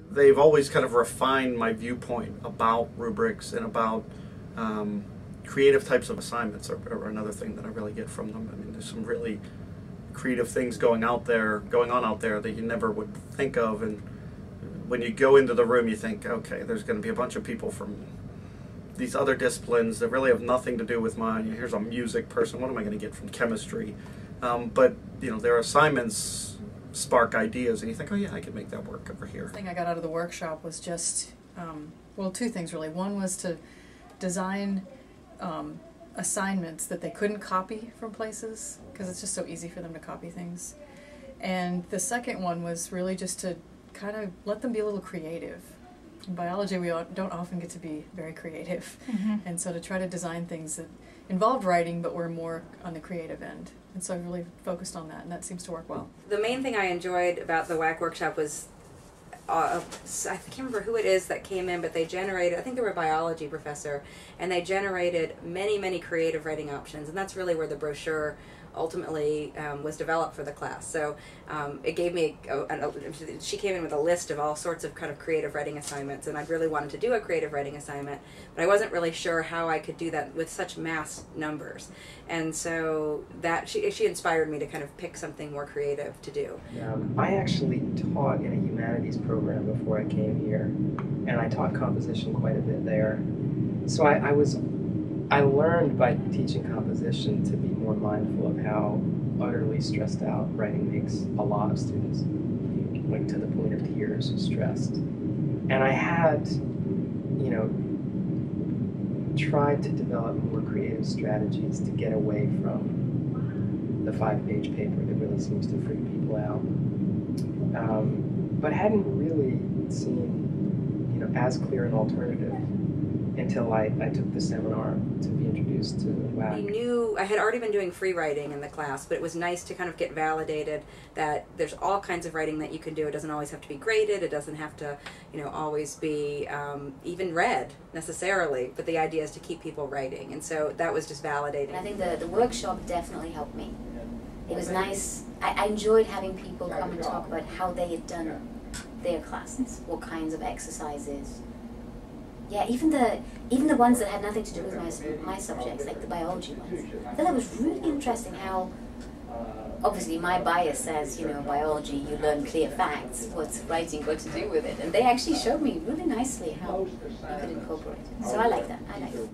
They've always kind of refined my viewpoint about rubrics and about creative types of assignments are another thing that I really get from them. I mean, there's some really creative things going on out there that you never would think of, and when you go into the room you think, okay, there's going to be a bunch of people from these other disciplines that really have nothing to do with mine. Here's a music person, what am I going to get from chemistry? But you know, their assignments spark ideas and you think, oh yeah, I could make that work over here. The thing I got out of the workshop was just, well, two things really. One was to design assignments that they couldn't copy from places, because it's just so easy for them to copy things. And the second one was really just to kind of let them be a little creative. In biology, we don't often get to be very creative. And so to try to design things that involved writing but were more on the creative end. And so I really focused on that, and that seems to work well. The main thing I enjoyed about the WAC workshop was, I can't remember who it is that came in, but they generated, I think they were a biology professor, and they generated many creative writing options, and that's really where the brochure ultimately was developed for the class. So it gave me, she came in with a list of all sorts of kind of creative writing assignments, and I really wanted to do a creative writing assignment, but I wasn't really sure how I could do that with such mass numbers. And so that she inspired me to kind of pick something more creative to do. I actually taught in a humanities program before I came here, and I taught composition quite a bit there. So I learned by teaching composition to be more mindful of how utterly stressed out writing makes a lot of students, like to the point of tears, stressed. And I had, you know, tried to develop more creative strategies to get away from the 5-page paper that really seems to freak people out. But hadn't really seen, you know, as clear an alternative until I took the seminar to be introduced to WAC. I knew I had already been doing free writing in the class, but it was nice to kind of get validated that there's all kinds of writing that you can do. It doesn't always have to be graded. It doesn't have to, you know, always be even read necessarily. But the idea is to keep people writing, and so that was just validating. I think the workshop definitely helped me. It was nice. I enjoyed having people come and talk about how they had done their classes, what kinds of exercises. Yeah, even the ones that had nothing to do with my subjects, like the biology ones. I thought that was really interesting how, obviously my bias says, you know, biology, you learn clear facts, what's writing got to do with it? And they actually showed me really nicely how you could incorporate it. So I like that, I like it.